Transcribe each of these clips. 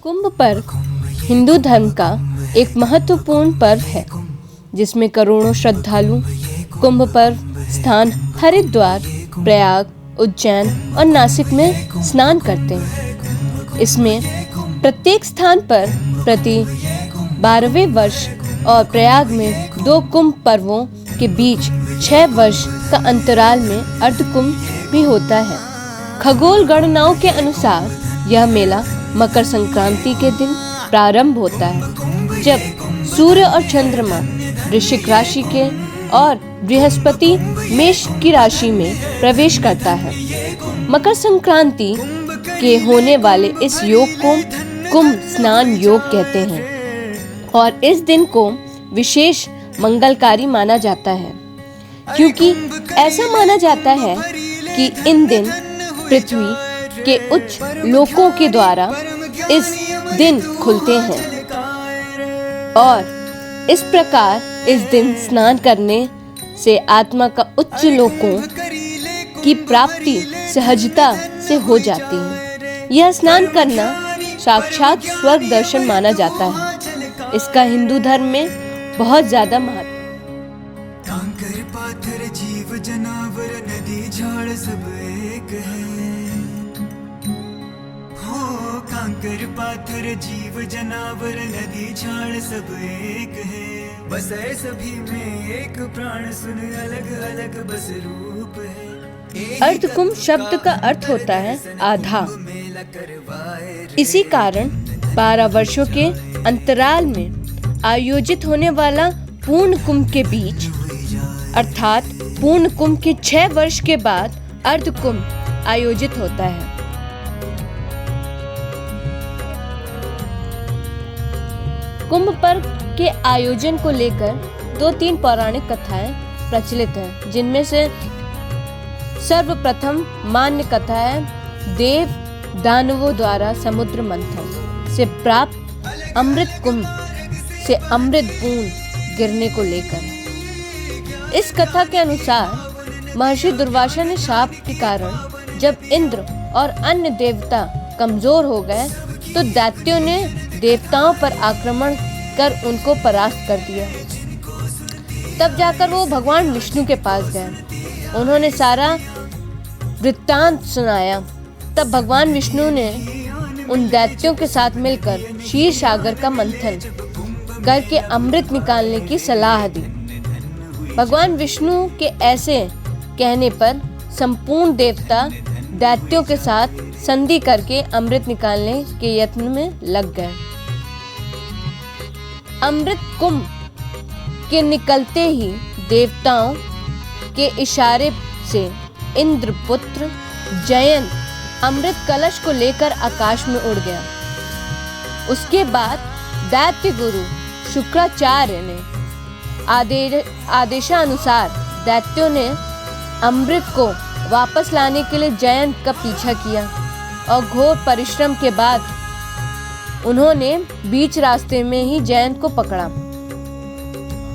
कुंभ पर्व हिंदू धर्म का एक महत्वपूर्ण पर्व है जिसमें करोड़ों श्रद्धालु कुंभ पर्व स्थान हरिद्वार, प्रयाग, उज्जैन और नासिक में स्नान करते हैं। इसमें प्रत्येक स्थान पर प्रति 12वें वर्ष और प्रयाग में 2 कुंभ पर्वों के बीच 6 वर्ष का अंतराल में अर्धकुंभ भी होता है। खगोल गणनाओं के अनुसार यह मेला मकर संक्रांति के दिन प्रारंभ होता है, जब सूर्य और चंद्रमा वृश्चिक राशि के और बृहस्पति मेष की राशि में प्रवेश करता है। मकर संक्रांति के होने वाले इस योग को कुंभ स्नान योग कहते हैं और इस दिन को विशेष मंगलकारी माना जाता है, क्योंकि ऐसा माना जाता है कि इन दिन पृथ्वी के उच्च लोकों के द्वारा इस दिन खुलते हैं और इस प्रकार इस दिन स्नान करने से आत्मा का उच्च लोकों की प्राप्ति सहजता से हो जाती है। यह स्नान करना साक्षात स्वर्ग दर्शन माना जाता है। इसका हिंदू धर्म में बहुत ज्यादा महत्व। कंकर पाथर जीव जनावर नदी झाड़ सब एक है। हो कंकर पाथर जीव जनावर नदी झाड़ सब एक है। बस है सभी में एक प्राण सुन अलग अलग बस रूप है। अर्धकुंभ शब्द का अर्थ होता है आधा। इसी कारण 12 वर्षों के अंतराल में आयोजित होने वाला पूर्ण कुंभ के बीच अर्थात पूर्ण कुंभ के 6 वर्ष के बाद अर्धकुंभ आयोजित होता है। कुंभ पर्व के आयोजन को लेकर 2-3 पौराणिक कथाएं प्रचलित हैं, जिनमें से सर्वप्रथम मान्य कथा है देव दानवों द्वारा समुद्र मंथन से प्राप्त अमृत कुंभ से अमृत बूंद गिरने को लेकर। इस कथा के अनुसार महर्षि दुर्वासा ने शाप के कारण जब इंद्र और अन्य देवता कमजोर हो गए तो दैत्यों ने देवताओं पर आक्रमण कर उनको परास्त कर दिया। तब जाकर वो भगवान विष्णु के पास गए। उन्होंने सारा वृत्तांत सुनाया। तब भगवान विष्णु ने उन दैत्यों के साथ मिलकर क्षीर सागर का मंथन करके अमृत निकालने की सलाह दी। भगवान विष्णु के ऐसे कहने पर संपूर्ण देवता दैत्यों के साथ संधि करके अमृत निकालने के यत्न में लग गए। अमृत कुंभ के निकलते ही देवताओं के इशारे से इंद्रपुत्र जयंत अमृत कलश को लेकर आकाश में उड़ गया। उसके बाद दैत्य गुरु शुक्राचार्य ने आदेशानुसार दैत्यों ने अमृत को वापस लाने के लिए जयंत का पीछा किया और घोर परिश्रम के बाद उन्होंने बीच रास्ते में ही जयंत को पकड़ा।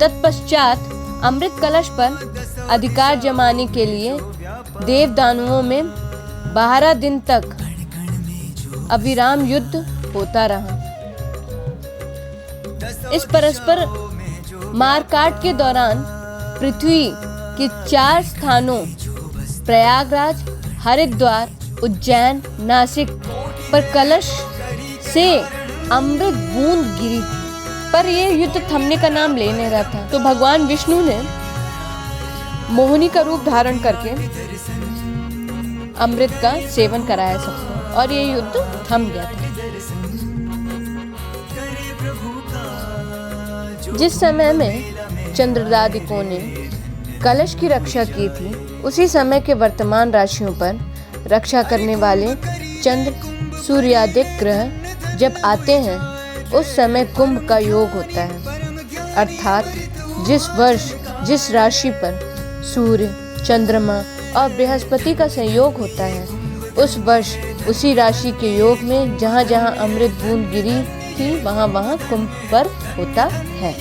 तत्पश्चात अमृत कलश पर अधिकार जमाने के लिए देव दानवों में 12 दिन तक अविराम युद्ध होता रहा। इस परस्पर मारकाट के दौरान पृथ्वी के 4 स्थानों प्रयागराज, हरिद्वार, उज्जैन, नासिक पर कलश से अमृत बूंद गिरी थी, पर यह युद्ध थमने का नाम ले नहीं रहा था। तो भगवान विष्णु ने मोहिनी का रूप धारण करके अमृत का सेवन कराया सबको और ये युद्ध थम गया था। जिस समय में चंद्रदादिकों ने कलश की रक्षा की थी, उसी समय के वर्तमान राशियों पर रक्षा करने वाले चंद्र सूर्यादिक ग्रह जब आते हैं उस समय कुंभ का योग होता है। अर्थात जिस वर्ष जिस राशि पर सूर्य, चंद्रमा और बृहस्पति का संयोग होता है, उस वर्ष उसी राशि के योग में जहाँ जहाँ अमृत बूंद गिरी थी वहाँ वहाँ कुंभ पर्व होता है।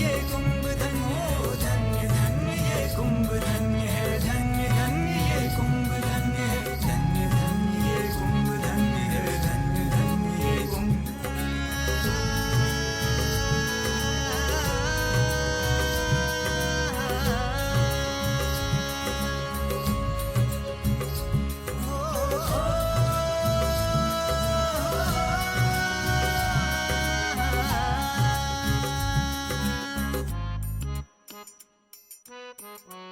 है।